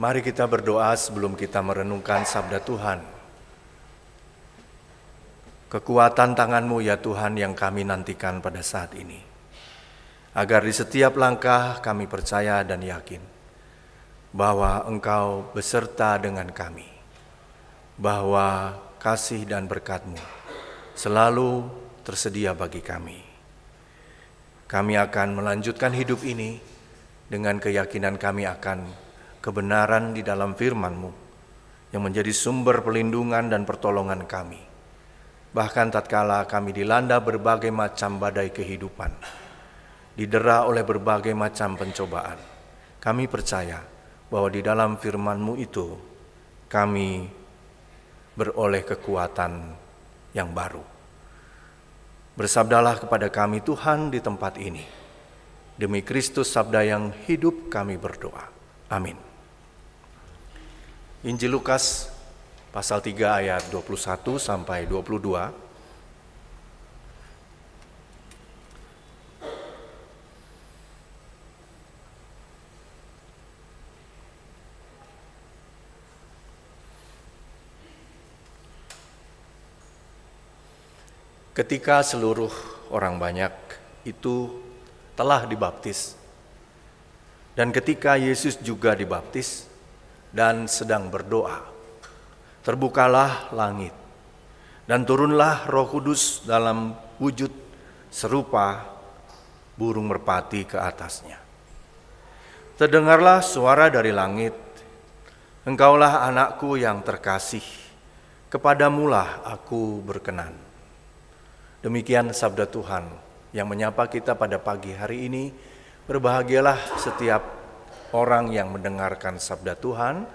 Mari kita berdoa sebelum kita merenungkan sabda Tuhan. Kekuatan tangan-Mu ya Tuhan yang kami nantikan pada saat ini. Agar di setiap langkah kami percaya dan yakin bahwa Engkau beserta dengan kami. Bahwa kasih dan berkat-Mu selalu tersedia bagi kami. Kami akan melanjutkan hidup ini dengan keyakinan kami akan kebenaran di dalam firman-Mu yang menjadi sumber perlindungan dan pertolongan kami. Bahkan tatkala kami dilanda berbagai macam badai kehidupan, didera oleh berbagai macam pencobaan, kami percaya bahwa di dalam firman-Mu itu kami beroleh kekuatan yang baru. Bersabdalah kepada kami Tuhan di tempat ini. Demi Kristus sabda yang hidup kami berdoa. Amin. Injil Lukas pasal 3 ayat 21 sampai 22. Ketika seluruh orang banyak itu telah dibaptis, dan ketika Yesus juga dibaptis dan sedang berdoa, terbukalah langit, dan turunlah Roh Kudus dalam wujud serupa burung merpati ke atasnya. Terdengarlah suara dari langit, "Engkaulah anakku yang terkasih, kepadamulah aku berkenan." Demikian sabda Tuhan yang menyapa kita pada pagi hari ini. Berbahagialah setiap orang yang mendengarkan sabda Tuhan,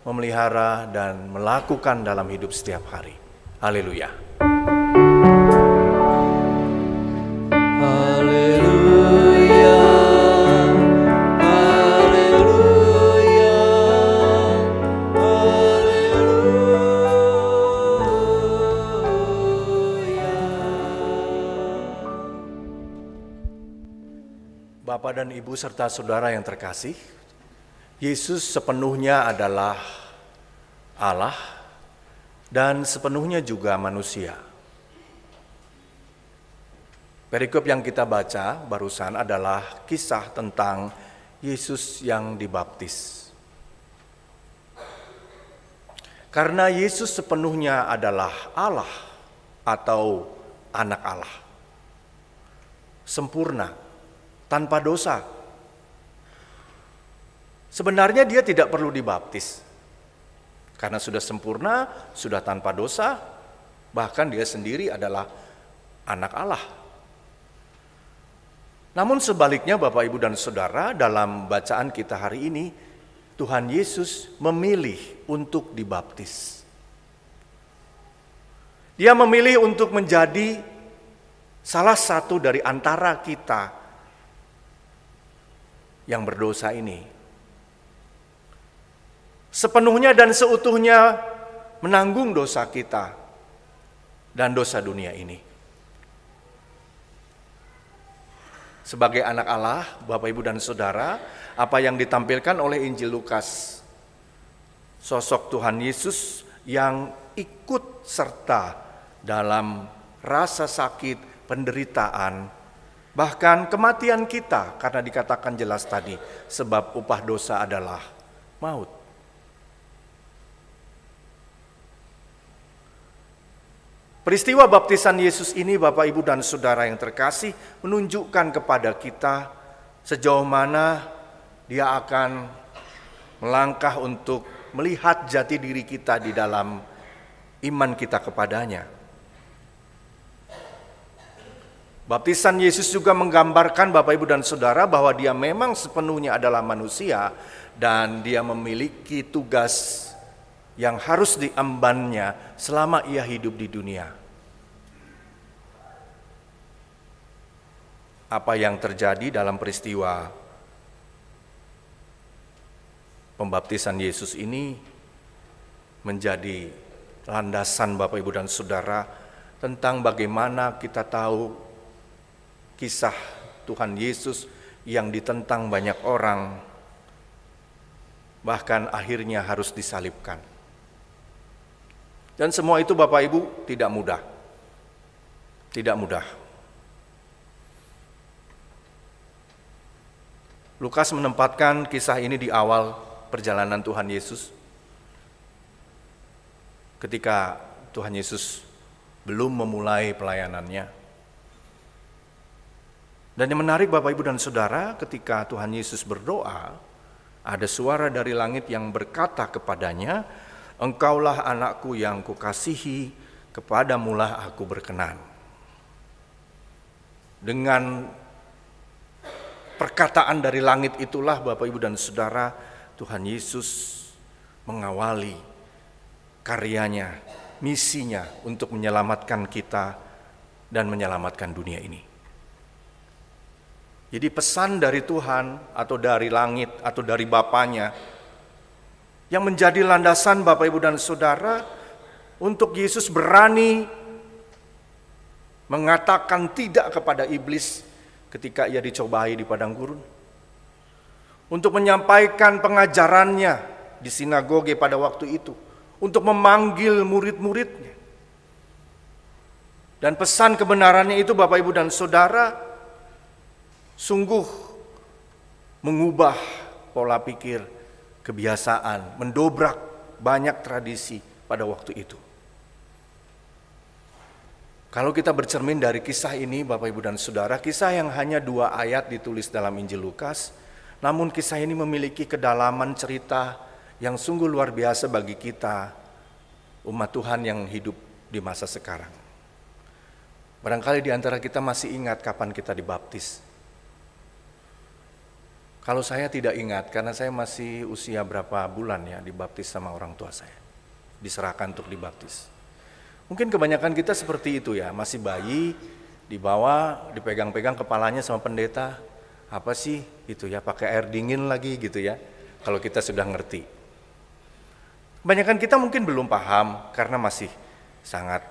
memelihara dan melakukan dalam hidup setiap hari. Haleluya. Bapak dan Ibu serta saudara yang terkasih, Yesus sepenuhnya adalah Allah dan sepenuhnya juga manusia. Perikop yang kita baca barusan adalah kisah tentang Yesus yang dibaptis. Karena Yesus sepenuhnya adalah Allah atau anak Allah, sempurna, tanpa dosa. Sebenarnya dia tidak perlu dibaptis. Karena sudah sempurna, sudah tanpa dosa, bahkan dia sendiri adalah anak Allah. Namun sebaliknya Bapak, Ibu, dan Saudara, dalam bacaan kita hari ini, Tuhan Yesus memilih untuk dibaptis. Dia memilih untuk menjadi salah satu dari antara kita yang berdosa ini, sepenuhnya dan seutuhnya menanggung dosa kita dan dosa dunia ini. Sebagai anak Allah, Bapak, Ibu, dan Saudara, apa yang ditampilkan oleh Injil Lukas, sosok Tuhan Yesus yang ikut serta dalam rasa sakit, penderitaan, bahkan kematian kita, karena dikatakan jelas tadi, sebab upah dosa adalah maut. Peristiwa baptisan Yesus ini, Bapak, Ibu, dan Saudara yang terkasih, menunjukkan kepada kita sejauh mana Dia akan melangkah untuk melihat jati diri kita di dalam iman kita kepadanya. Baptisan Yesus juga menggambarkan Bapak, Ibu, dan Saudara bahwa dia memang sepenuhnya adalah manusia dan dia memiliki tugas yang harus diembannya selama ia hidup di dunia. Apa yang terjadi dalam peristiwa pembaptisan Yesus ini menjadi landasan Bapak, Ibu, dan Saudara tentang bagaimana kita tahu kisah Tuhan Yesus yang ditentang banyak orang bahkan akhirnya harus disalibkan. Dan semua itu Bapak Ibu tidak mudah. Tidak mudah. Lukas menempatkan kisah ini di awal perjalanan Tuhan Yesus. Ketika Tuhan Yesus belum memulai pelayanannya. Dan yang menarik Bapak Ibu dan Saudara, ketika Tuhan Yesus berdoa, ada suara dari langit yang berkata kepadanya, "Engkaulah anakku yang kukasihi, kepadamulah aku berkenan." Dengan perkataan dari langit itulah Bapak Ibu dan Saudara, Tuhan Yesus mengawali karyanya, misinya untuk menyelamatkan kita dan menyelamatkan dunia ini. Jadi pesan dari Tuhan atau dari langit atau dari Bapanya yang menjadi landasan Bapak Ibu dan Saudara untuk Yesus berani mengatakan tidak kepada iblis ketika ia dicobai di padang gurun. Untuk menyampaikan pengajarannya di sinagoge pada waktu itu. Untuk memanggil murid-muridnya. Dan pesan kebenarannya itu Bapak Ibu dan Saudara sungguh mengubah pola pikir, kebiasaan, mendobrak banyak tradisi pada waktu itu. Kalau kita bercermin dari kisah ini Bapak Ibu dan Saudara, kisah yang hanya 2 ayat ditulis dalam Injil Lukas, namun kisah ini memiliki kedalaman cerita yang sungguh luar biasa bagi kita, umat Tuhan yang hidup di masa sekarang. Barangkali di antara kita masih ingat kapan kita dibaptis. Kalau saya tidak ingat, karena saya masih usia berapa bulan ya dibaptis sama orang tua saya. Diserahkan untuk dibaptis. Mungkin kebanyakan kita seperti itu ya, masih bayi, dibawa, dipegang-pegang kepalanya sama pendeta. Apa sih itu ya, pakai air dingin lagi gitu ya, kalau kita sudah ngerti. Kebanyakan kita mungkin belum paham karena masih sangat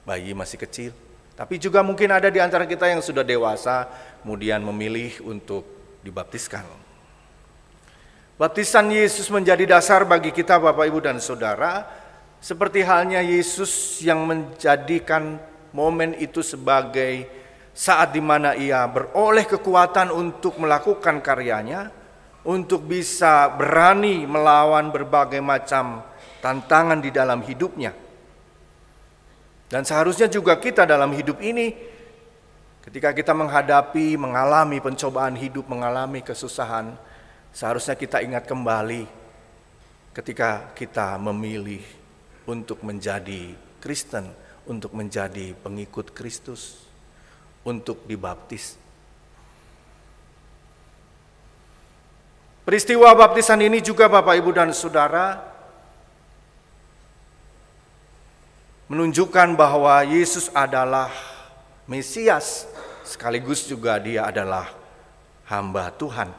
bayi, masih kecil. Tapi juga mungkin ada di antara kita yang sudah dewasa, kemudian memilih untuk dibaptiskan. Baptisan Yesus menjadi dasar bagi kita Bapak Ibu dan Saudara, seperti halnya Yesus yang menjadikan momen itu sebagai saat di mana ia beroleh kekuatan untuk melakukan karyanya, untuk bisa berani melawan berbagai macam tantangan di dalam hidupnya. Dan seharusnya juga kita dalam hidup ini, ketika kita mengalami pencobaan hidup, mengalami kesusahan, seharusnya kita ingat kembali ketika kita memilih untuk menjadi Kristen, untuk menjadi pengikut Kristus, untuk dibaptis. Peristiwa baptisan ini juga Bapak Ibu dan Saudara menunjukkan bahwa Yesus adalah Mesias, sekaligus juga dia adalah hamba Tuhan.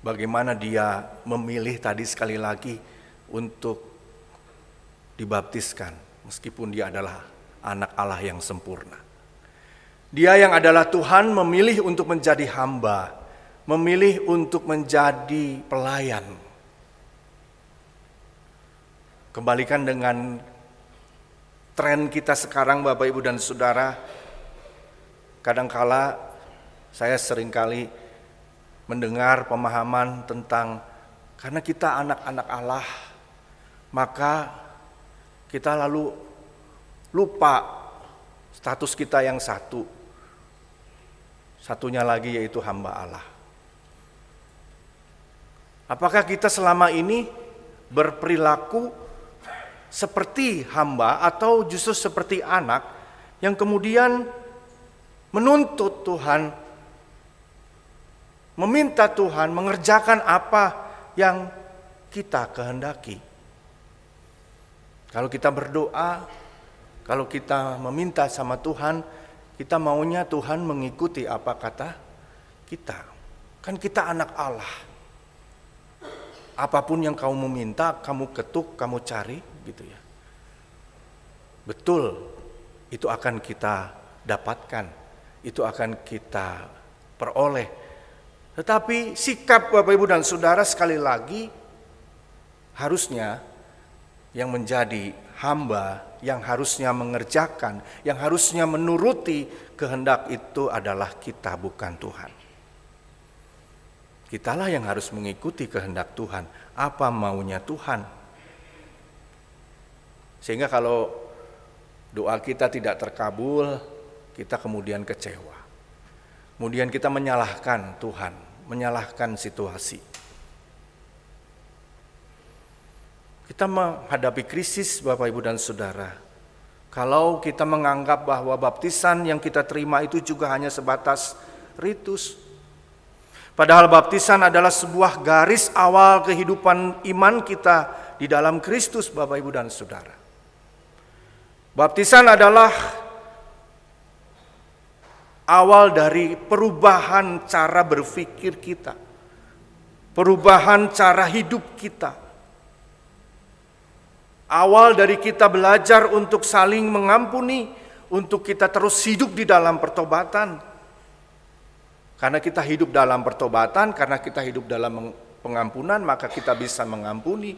Bagaimana dia memilih tadi sekali lagi untuk dibaptiskan, meskipun dia adalah anak Allah yang sempurna. Dia yang adalah Tuhan memilih untuk menjadi hamba, memilih untuk menjadi pelayan. Kembalikan dengan tren kita sekarang Bapak Ibu dan Saudara, kadangkala saya seringkali mendengar pemahaman tentang karena kita anak-anak Allah, maka kita lalu lupa status kita yang satunya lagi yaitu hamba Allah. Apakah kita selama ini berperilaku seperti hamba atau justru seperti anak yang kemudian menuntut Tuhan, meminta Tuhan mengerjakan apa yang kita kehendaki? Kalau kita berdoa, kalau kita meminta sama Tuhan, kita maunya Tuhan mengikuti apa kata kita. Kan kita anak Allah. Apapun yang kamu meminta, kamu ketuk, kamu cari, gitu ya. Betul, itu akan kita dapatkan, itu akan kita peroleh Tetapi sikap Bapak Ibu dan Saudara sekali lagi harusnya yang menjadi hamba, yang harusnya mengerjakan, yang harusnya menuruti kehendak itu adalah kita, bukan Tuhan. Kitalah yang harus mengikuti kehendak Tuhan, apa maunya Tuhan. Sehingga kalau doa kita tidak terkabul, kita kemudian kecewa. Kemudian kita menyalahkan Tuhan, menyalahkan situasi. Kita menghadapi krisis Bapak Ibu dan Saudara. Kalau kita menganggap bahwa baptisan yang kita terima itu juga hanya sebatas ritus. Padahal baptisan adalah sebuah garis awal kehidupan iman kita di dalam Kristus Bapak Ibu dan Saudara. Baptisan adalah awal dari perubahan cara berpikir kita, perubahan cara hidup kita. Awal dari kita belajar untuk saling mengampuni, untuk kita terus hidup di dalam pertobatan. Karena kita hidup dalam pertobatan, karena kita hidup dalam pengampunan, maka kita bisa mengampuni.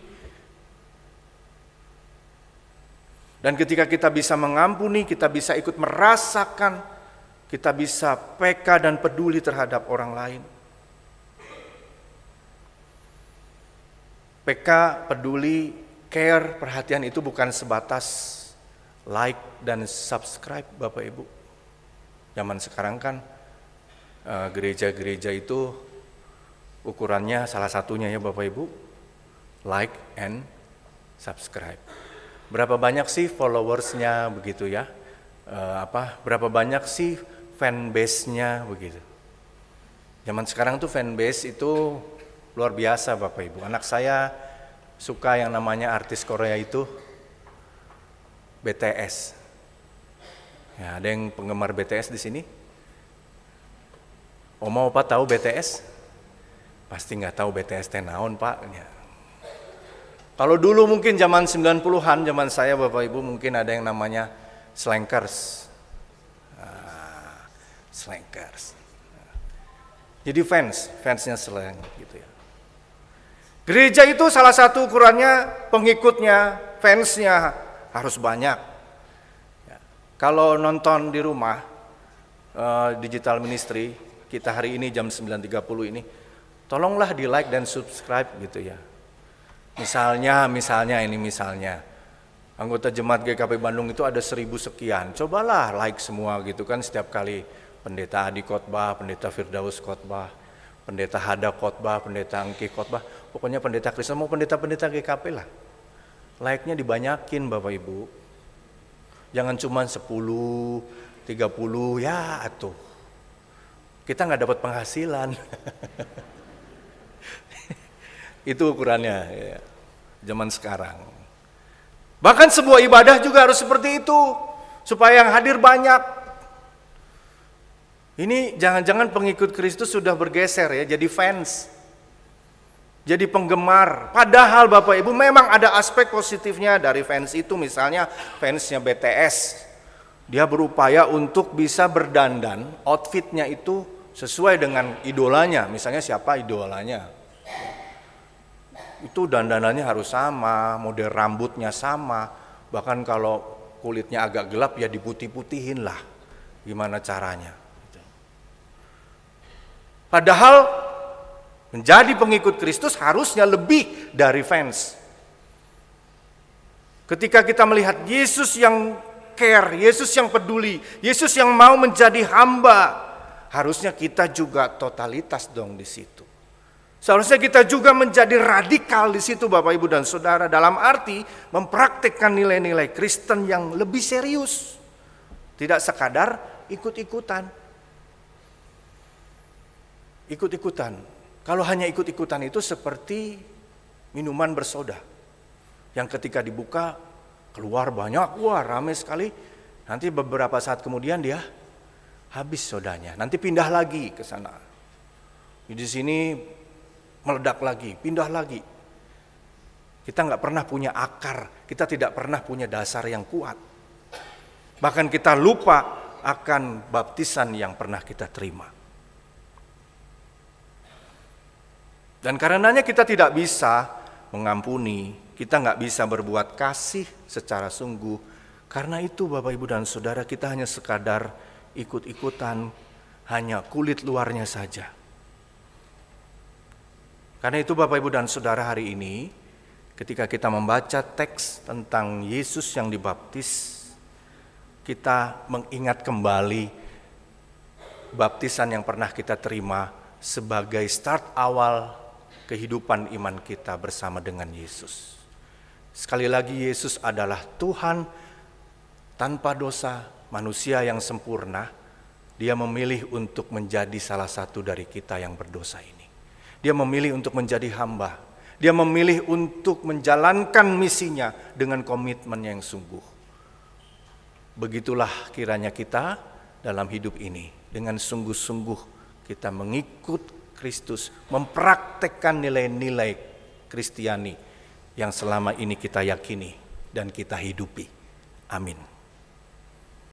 Dan ketika kita bisa mengampuni, kita bisa ikut merasakan, kita bisa peka dan peduli terhadap orang lain. Peka, peduli, care, perhatian itu bukan sebatas like dan subscribe Bapak Ibu. Zaman sekarang kan gereja-gereja itu ukurannya salah satunya ya Bapak Ibu, like and subscribe. Berapa banyak sih followersnya begitu ya? Berapa banyak sih fanbase-nya begitu. Zaman sekarang tuh fanbase itu luar biasa Bapak Ibu. Anak saya suka yang namanya artis Korea itu BTS. Ya, ada yang penggemar BTS di sini? Oma opa tahu BTS? Pasti nggak tahu BTS teh naon Pak. Ya. Kalau dulu mungkin zaman 90-an, zaman saya Bapak Ibu mungkin ada yang namanya Slankers. Slankers. Jadi fansnya slang gitu ya. Gereja itu salah satu ukurannya pengikutnya, fansnya harus banyak. Ya. Kalau nonton di rumah digital ministry kita hari ini jam 9.30 ini, tolonglah di like dan subscribe gitu ya. Misalnya anggota jemaat GKP Bandung itu ada 1.000 sekian. Cobalah like semua gitu kan setiap kali pendeta Adi khotbah, pendeta Firdaus khotbah, pendeta Hada khotbah, pendeta Angki khotbah, pokoknya pendeta Kristen mau pendeta-pendeta GKP lah. Like-nya dibanyakin Bapak Ibu. Jangan cuma 10, 30 ya atuh. Kita nggak dapat penghasilan. Itu ukurannya ya, zaman sekarang. Bahkan sebuah ibadah juga harus seperti itu supaya yang hadir banyak. Ini jangan-jangan pengikut Kristus sudah bergeser ya, jadi fans, jadi penggemar. Padahal Bapak Ibu memang ada aspek positifnya dari fans itu. Misalnya fansnya BTS, dia berupaya untuk bisa berdandan, outfitnya itu sesuai dengan idolanya. Misalnya siapa idolanya, itu dandanannya harus sama, model rambutnya sama. Bahkan kalau kulitnya agak gelap ya diputih-putihin lah, gimana caranya. Padahal menjadi pengikut Kristus harusnya lebih dari fans. Ketika kita melihat Yesus yang care, Yesus yang peduli, Yesus yang mau menjadi hamba, harusnya kita juga totalitas dong di situ. Seharusnya kita juga menjadi radikal di situ Bapak Ibu dan Saudara, dalam arti mempraktikkan nilai-nilai Kristen yang lebih serius. Tidak sekadar ikut-ikutan. Ikut-ikutan. Kalau hanya ikut-ikutan itu seperti minuman bersoda. Yang ketika dibuka keluar banyak, wah ramai sekali. Nanti beberapa saat kemudian dia habis sodanya. Nanti pindah lagi ke sana. Di sini meledak lagi, pindah lagi. Kita nggak pernah punya akar, kita tidak pernah punya dasar yang kuat. Bahkan kita lupa akan baptisan yang pernah kita terima. Dan karenanya kita tidak bisa mengampuni, kita nggak bisa berbuat kasih secara sungguh. Karena itu Bapak Ibu dan Saudara, kita hanya sekadar ikut-ikutan, hanya kulit luarnya saja. Karena itu Bapak Ibu dan Saudara, hari ini ketika kita membaca teks tentang Yesus yang dibaptis, kita mengingat kembali baptisan yang pernah kita terima sebagai start awal kehidupan iman kita bersama dengan Yesus. Sekali lagi, Yesus adalah Tuhan tanpa dosa, manusia yang sempurna. Dia memilih untuk menjadi salah satu dari kita yang berdosa ini. Dia memilih untuk menjadi hamba. Dia memilih untuk menjalankan misinya dengan komitmen yang sungguh. Begitulah kiranya kita dalam hidup ini, dengan sungguh-sungguh kita mengikut Kristus, mempraktekkan nilai-nilai Kristiani yang selama ini kita yakini dan kita hidupi. Amin.